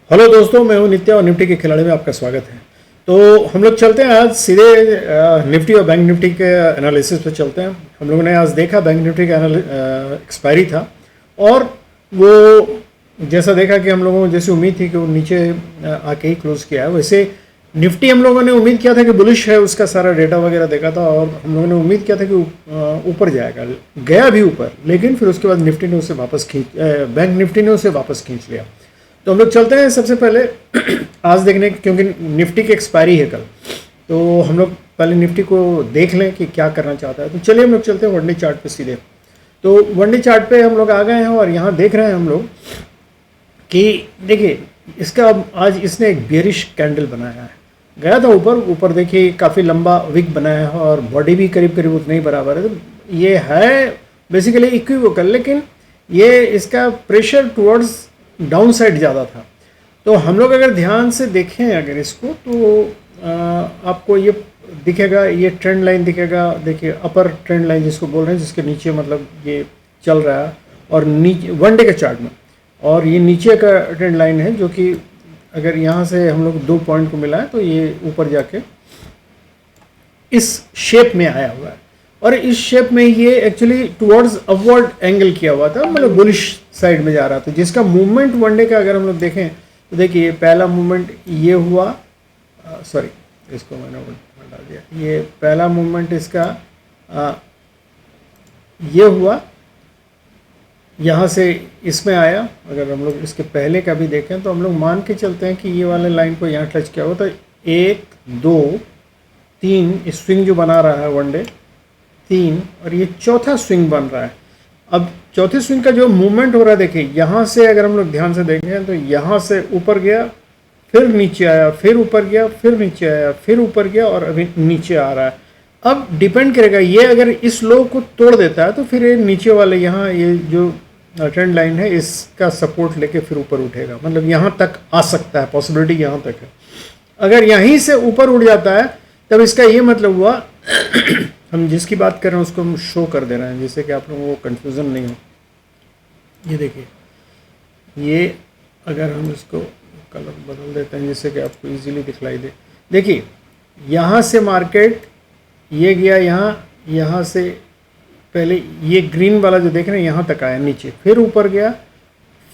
Hello दोस्तों, मैं हूं नित्या और निफ्टी के खिलाड़ी में आपका स्वागत है। तो हम लोग चलते हैं आज सीधे निफ्टी और बैंक निफ्टी के एनालिसिस पे चलते हैं। हम लोगों ने आज देखा बैंक निफ्टी का एक्सपायरी था और वो जैसा देखा कि हम लोगों को जैसे उम्मीद थी कि वो नीचे आके ही क्लोज किया है, वैसे निफ्टी हम लोगों ने उम्मीद किया था कि बुलिश है, उसका सारा डेटा वगैरह देखा था और हम लोगों ने उम्मीद किया था कि ऊपर जाएगा, गया भी ऊपर, लेकिन फिर उसके बाद निफ्टी ने उसे वापस बैंक निफ्टी ने उसे वापस खींच लिया। तो हम लोग चलते हैं सबसे पहले आज देखने, क्योंकि निफ्टी की एक्सपायरी है कल, तो हम लोग पहले निफ्टी को देख लें कि क्या करना चाहता है। तो चलिए हम लोग चलते हैं वनडे चार्ट पे सीधे। तो वनडे चार्ट पे हम लोग आ गए हैं और यहाँ देख रहे हैं हम लोग कि देखिए इसका आज इसने एक बेरिश कैंडल बनाया है, गया था ऊपर देखिए काफ़ी लंबा विक बनाया है और बॉडी भी करीब करीब उतना ही बराबर है। तो ये है बेसिकली इक्विवोकल, लेकिन ये इसका प्रेशर टुवर्ड्स डाउन साइड ज़्यादा था। तो हम लोग अगर ध्यान से देखें अगर इसको तो आपको ये दिखेगा, ये ट्रेंड लाइन दिखेगा। देखिए अपर ट्रेंड लाइन जिसको बोल रहे हैं, जिसके नीचे मतलब ये चल रहा है और नीचे वनडे के चार्ट में, और ये नीचे का ट्रेंड लाइन है जो कि अगर यहाँ से हम लोग 2 पॉइंट को मिला है तो ये ऊपर जाके इस शेप में आया हुआ है और इस शेप में ये एक्चुअली टुवर्ड्स अपवर्ड एंगल किया हुआ था, मतलब बुलिश साइड में जा रहा था, जिसका मूवमेंट वनडे का अगर हम लोग देखें तो देखिए पहला मूवमेंट ये हुआ, सॉरी इसको मैंने हटा दिया, ये पहला मूवमेंट इसका ये हुआ, यहाँ से इसमें आया। अगर हम लोग इसके पहले का भी देखें तो हम लोग मान के चलते हैं कि ये वाले लाइन को यहाँ टच किया हुआ, तो 1 2 3 स्विंग जो बना रहा है वनडे 3, और ये चौथा स्विंग बन रहा है। अब चौथे स्विंग का जो मूवमेंट हो रहा है देखिए, यहाँ से अगर हम लोग ध्यान से देखें तो यहाँ से ऊपर गया, फिर नीचे आया, फिर ऊपर गया, फिर नीचे आया, फिर ऊपर गया और अभी नीचे आ रहा है। अब डिपेंड करेगा, ये अगर इस लो को तोड़ देता है तो फिर ये नीचे वाले यहाँ ये जो ट्रेंड लाइन है इसका सपोर्ट लेके फिर ऊपर उठेगा, मतलब यहाँ तक आ सकता है, पॉसिबिलिटी यहाँ तक है। अगर यहीं से ऊपर उठ जाता है तब इसका ये मतलब हुआ हम जिसकी बात कर रहे हैं उसको हम शो कर दे रहे हैं जिससे कि आप लोगों को कन्फ्यूज़न नहीं हो। ये देखिए, ये अगर हम इसको कलर बदल देते हैं जिससे कि आपको इजीली दिखलाई दे। देखिए यहाँ से मार्केट ये गया, यहाँ से पहले ये ग्रीन वाला जो देख रहे हैं यहाँ तक आया, नीचे फिर ऊपर गया,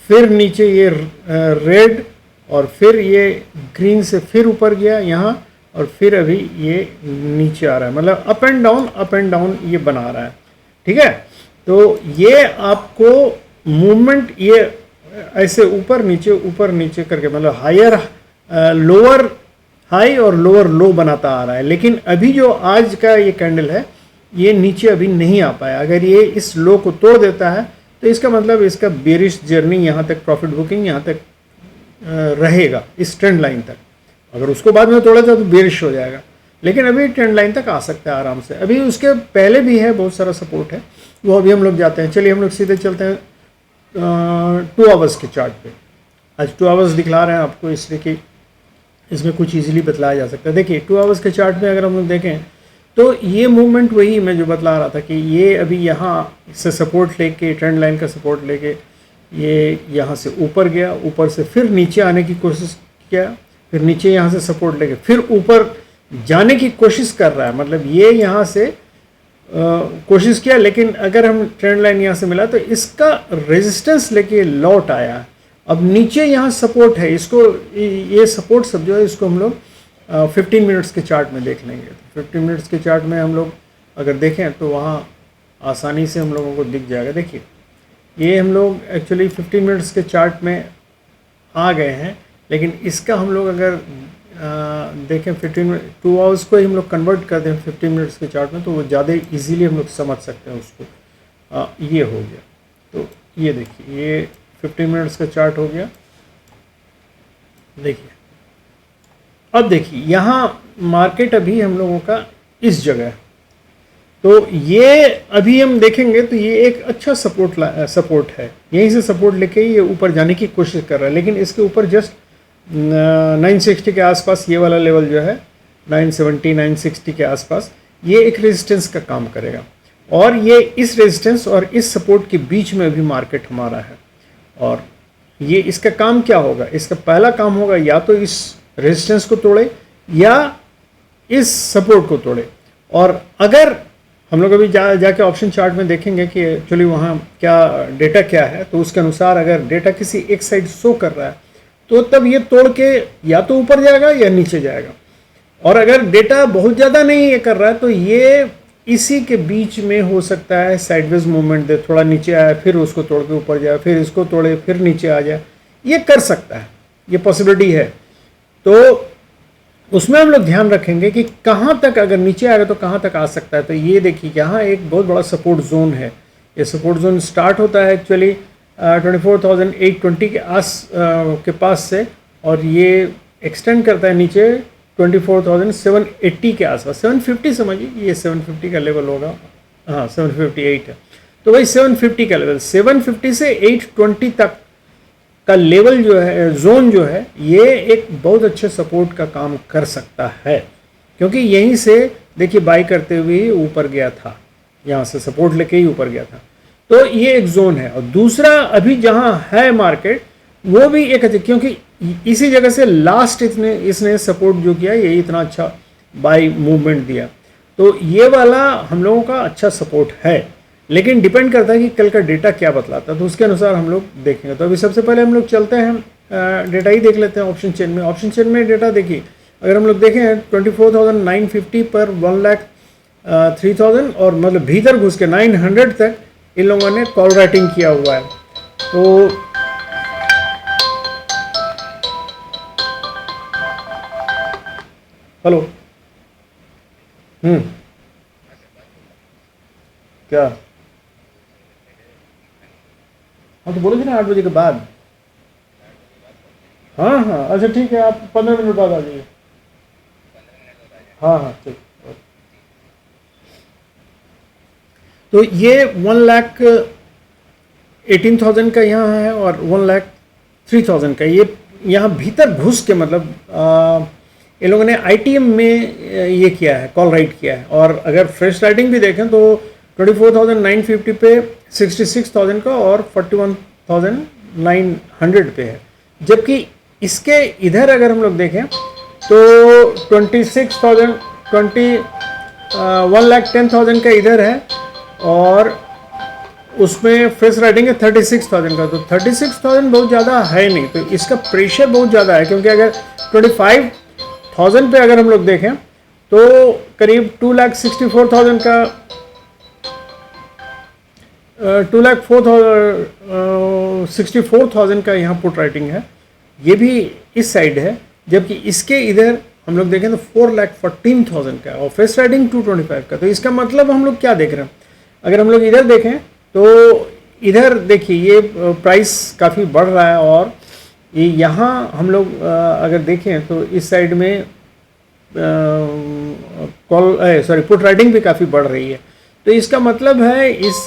फिर नीचे ये रेड, और फिर ये ग्रीन से फिर ऊपर गया यहाँ, और फिर अभी ये नीचे आ रहा है, मतलब अप एंड डाउन ये बना रहा है। ठीक है, तो ये आपको मूवमेंट ये ऐसे ऊपर नीचे करके मतलब हायर लोअर हाई और लोअर लो बनाता आ रहा है। लेकिन अभी जो आज का ये कैंडल है ये नीचे अभी नहीं आ पाया। अगर ये इस लो को तोड़ देता है तो इसका मतलब इसका बेरिश जर्नी यहाँ तक, प्रॉफिट बुकिंग यहाँ तक रहेगा, इस ट्रेंड लाइन तक। अगर उसको बाद में तोड़ा था तो बेरिश हो जाएगा, लेकिन अभी ट्रेंड लाइन तक आ सकता है आराम से। अभी उसके पहले भी है, बहुत सारा सपोर्ट है, वो अभी हम लोग जाते हैं। चलिए हम लोग सीधे चलते हैं 2 आवर्स के चार्ट पे। आज 2 आवर्स दिखला रहे हैं आपको इसलिए कि इसमें कुछ इजीली बतलाया जा सकता है। देखिए 2 आवर्स के चार्ट में अगर हम लोग देखें तो ये मूवमेंट वही मैं जो बतला रहा था कि ये अभी यहाँ से सपोर्ट लेके, ट्रेंड लाइन का सपोर्ट लेके ये यहाँ से ऊपर गया, ऊपर से फिर नीचे आने की कोशिश किया, फिर नीचे यहाँ से सपोर्ट लेके फिर ऊपर जाने की कोशिश कर रहा है, मतलब ये यहाँ से कोशिश किया। लेकिन अगर हम ट्रेंड लाइन यहाँ से मिला तो इसका रेजिस्टेंस लेके लौट आया। अब नीचे यहाँ सपोर्ट है, इसको ये सपोर्ट सब जो है इसको हम लोग 15 मिनट्स के चार्ट में देख लेंगे। तो 15 मिनट्स के चार्ट में हम लोग अगर देखें तो वहाँ आसानी से हम लोगों को दिख जाएगा। देखिए ये हम लोग एक्चुअली 15 मिनट्स के चार्ट में आ गए हैं, लेकिन इसका हम लोग अगर देखें 2 आवर्स को ही हम लोग कन्वर्ट कर दें 15 मिनट्स के चार्ट में तो वो ज़्यादा इजीली हम लोग समझ सकते हैं उसको। ये हो गया, तो ये देखिए ये 15 मिनट्स का चार्ट हो गया। देखिए अब देखिए यहाँ मार्केट अभी हम लोगों का इस जगह है, तो ये अभी हम देखेंगे तो ये एक अच्छा सपोर्ट है, यहीं से सपोर्ट लेके ये ऊपर जाने की कोशिश कर रहा है। लेकिन इसके ऊपर जस्ट 960 के आसपास ये वाला लेवल जो है 970 960 के आसपास ये एक रेजिस्टेंस का काम करेगा, और ये इस रेजिस्टेंस और इस सपोर्ट के बीच में अभी मार्केट हमारा है। और ये इसका काम क्या होगा, इसका पहला काम होगा या तो इस रेजिस्टेंस को तोड़े या इस सपोर्ट को तोड़े। और अगर हम लोग अभी जाके ऑप्शन चार्ट में देखेंगे कि एक्चुअली वहाँ क्या डेटा क्या है, तो उसके अनुसार अगर डेटा किसी एक साइड शो कर रहा है तो तब ये तोड़ के या तो ऊपर जाएगा या नीचे जाएगा। और अगर डेटा बहुत ज़्यादा नहीं ये कर रहा है तो ये इसी के बीच में हो सकता है साइडवेज मूवमेंट दे, थोड़ा नीचे आए फिर उसको तोड़ के ऊपर जाए, फिर इसको तोड़े फिर नीचे आ जाए, ये कर सकता है, ये पॉसिबिलिटी है। तो उसमें हम लोग ध्यान रखेंगे कि कहाँ तक, अगर नीचे आएगा तो कहाँ तक आ सकता है। तो ये देखिए यहाँ एक बहुत बड़ा सपोर्ट जोन है। ये सपोर्ट जोन स्टार्ट होता है एक्चुअली 24,820 के पास से, और ये एक्सटेंड करता है नीचे 24,780 के आसपास, 750 समझिए, ये 750 का लेवल होगा, हाँ 758 है। तो वही 750 का लेवल, 750 से 820 तक का लेवल जो है, जोन जो है, ये एक बहुत अच्छे सपोर्ट का काम कर सकता है, क्योंकि यहीं से देखिए बाई करते हुए ऊपर गया था, यहाँ से सपोर्ट लेके ही ऊपर गया था। तो ये एक जोन है। और दूसरा अभी जहाँ है मार्केट वो भी एक अच्छे, क्योंकि इसी जगह से लास्ट इसने सपोर्ट जो किया, ये इतना अच्छा बाई मूवमेंट दिया, तो ये वाला हम लोगों का अच्छा सपोर्ट है। लेकिन डिपेंड करता है कि कल का डेटा क्या बतलाता है, तो उसके अनुसार हम लोग देखेंगे। तो अभी सबसे पहले हम लोग चलते हैं डेटा ही देख लेते हैं ऑप्शन चेन में। ऑप्शन चेन में डेटा देखिए, अगर हम लोग देखें 24,950 पर 1,03,000 और मतलब भीतर घुस के 900 तक इन लोगों ने कॉल राइटिंग किया हुआ है। तो हेलो क्या, हाँ तो बोलोगे ना 8 बजे के बाद। हाँ हाँ अच्छा ठीक है, आप 15 मिनट बाद आ जाइए। हाँ हाँ ठीक। तो ये 1,18,000 का यहाँ है और 1,03,000 का, ये यहाँ भीतर घुस के मतलब इन लोगों ने ITM में ये किया है, कॉल राइट किया है। और अगर फ्रेश राइटिंग भी देखें तो 24,950 पे 66,000 का और 41,900 पे है। जबकि इसके इधर अगर हम लोग देखें तो 1,10,000 का इधर है और उसमें फ्रेश राइटिंग है 36,000 का। तो 36,000 बहुत ज़्यादा है नहीं, तो इसका प्रेशर बहुत ज़्यादा है, क्योंकि अगर 25,000 पे अगर हम लोग देखें तो करीब 2,64,000 का 2,64,000 का यहाँ पुट राइटिंग है, ये भी इस साइड है। जबकि इसके इधर हम लोग देखें तो 4,14,000 का और फेस राइटिंग 225 का। तो इसका मतलब हम लोग क्या देख रहे हैं, अगर हम लोग इधर देखें तो इधर देखिए ये प्राइस काफ़ी बढ़ रहा है, और ये यहाँ हम लोग अगर देखें तो इस साइड में पुट राइटिंग भी काफ़ी बढ़ रही है। तो इसका मतलब है इस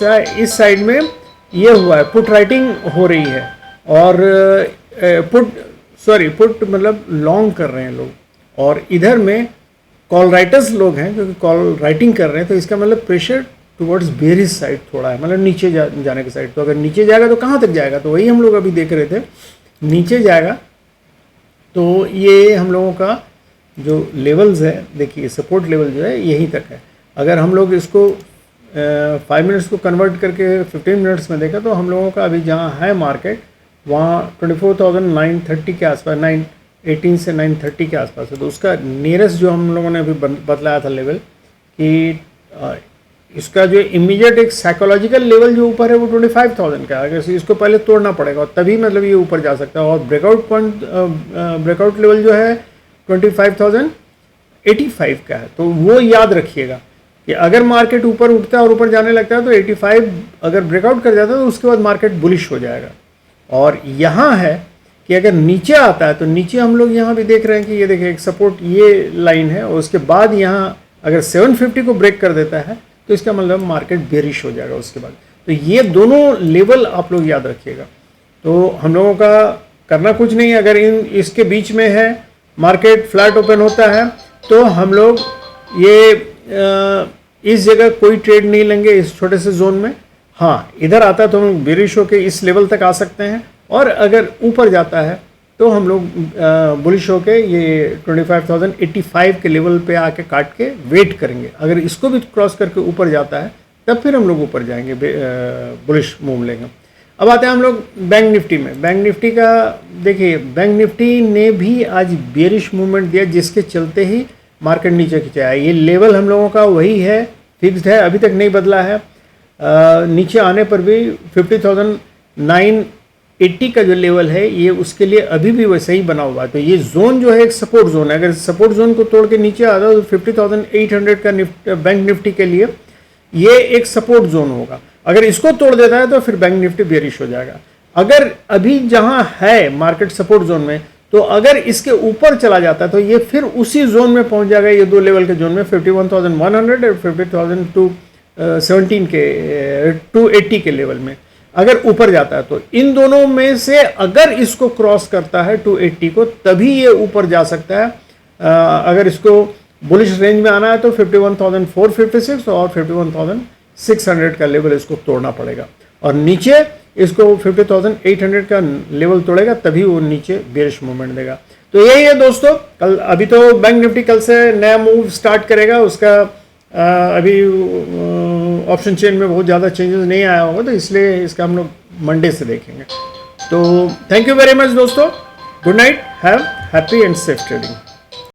साइड में ये हुआ है, पुट राइटिंग हो रही है, और पुट मतलब लॉन्ग कर रहे हैं लोग, और इधर में कॉल राइटर्स लोग हैं जो कि कॉल राइटिंग कर रहे हैं। तो इसका मतलब प्रेशर टुवर्ड्स बेरिश साइड थोड़ा है, मतलब नीचे जाने की साइड। तो अगर नीचे जाएगा तो कहाँ तक जाएगा, तो वही हम लोग अभी देख रहे थे, नीचे जाएगा तो ये हम लोगों का जो लेवल्स है, देखिए सपोर्ट लेवल जो है यहीं तक है। अगर हम लोग इसको 5 मिनट्स को कन्वर्ट करके 15 मिनट्स में देखा तो हम लोगों का अभी जहाँ है मार्केट वहाँ 24,930 के आसपास, 918 से 930 के आसपास है। तो उसका नियरेस्ट जो हम लोगों ने अभी बतलाया था लेवल कि इसका जो इमीडिएट एक साइकोलॉजिकल लेवल जो ऊपर है वो 25,000 का है। अगर इसको पहले तोड़ना पड़ेगा और तभी मतलब ये ऊपर जा सकता है। और ब्रेकआउट लेवल जो है 25,085 का है। तो वो याद रखिएगा कि अगर मार्केट ऊपर उठता है और ऊपर जाने लगता है तो 85 अगर ब्रेकआउट कर जाता है तो उसके बाद मार्केट बुलिश हो जाएगा। और यहाँ है कि अगर नीचे आता है तो नीचे हम लोग यहाँ भी देख रहे हैं कि ये देखिए एक सपोर्ट ये लाइन है, और उसके बाद यहाँ अगर 750 को ब्रेक कर देता है तो इसका मतलब मार्केट बेरिश हो जाएगा उसके बाद। तो ये दोनों लेवल आप लोग याद रखिएगा। तो हम लोगों का करना कुछ नहीं है, अगर इसके बीच में है मार्केट फ्लैट ओपन होता है तो हम लोग ये इस जगह कोई ट्रेड नहीं लेंगे इस छोटे से जोन में। हाँ इधर आता है तो हम बेरिश होकर इस लेवल तक आ सकते हैं, और अगर ऊपर जाता है तो हम लोग बुलिश होके ये 25,085 के लेवल पे आके काट के वेट करेंगे। अगर इसको भी क्रॉस करके ऊपर जाता है तब फिर हम लोग ऊपर जाएंगे, बुलिश मूव लेंगे। अब आते हैं हम लोग बैंक निफ्टी में। बैंक निफ्टी का देखिए, बैंक निफ्टी ने भी आज बेरिश मूवमेंट दिया, जिसके चलते ही मार्केट नीचे खिंचा है। ये लेवल हम लोगों का वही है, फिक्स्ड है, अभी तक नहीं बदला है। नीचे आने पर भी 50,980 का जो लेवल है ये उसके लिए अभी भी वैसे ही बना हुआ है। तो ये जोन जो है एक सपोर्ट जोन है, अगर सपोर्ट जोन को तोड़ के नीचे आता है तो 50,800 का बैंक निफ्टी के लिए ये एक सपोर्ट जोन होगा। अगर इसको तोड़ देता है तो फिर बैंक निफ्टी बेरिश हो जाएगा। अगर अभी जहां है मार्केट सपोर्ट जोन में, तो अगर इसके ऊपर चला जाता है तो ये फिर उसी जोन में पहुंच जाएगा, ये दो लेवल के जोन में, 51,100 और 50,217 के 280 के लेवल में अगर ऊपर जाता है। तो इन दोनों में से अगर इसको क्रॉस करता है 280 को, तभी ये ऊपर जा सकता है। अगर इसको बुलिश रेंज में आना है तो 51,456 और 51,600 का लेवल इसको तोड़ना पड़ेगा, और नीचे इसको 50,800 का लेवल तोड़ेगा तभी वो नीचे बेरिश मूवमेंट देगा। तो यही है दोस्तों। कल अभी तो बैंक निफ्टी कल से नया मूव स्टार्ट करेगा, उसका अभी ऑप्शन चेन में बहुत ज़्यादा चेंजेस नहीं आया होगा, तो इसलिए इसका हम लोग मंडे से देखेंगे। तो थैंक यू वेरी मच दोस्तों, good night, have happy and safe trading.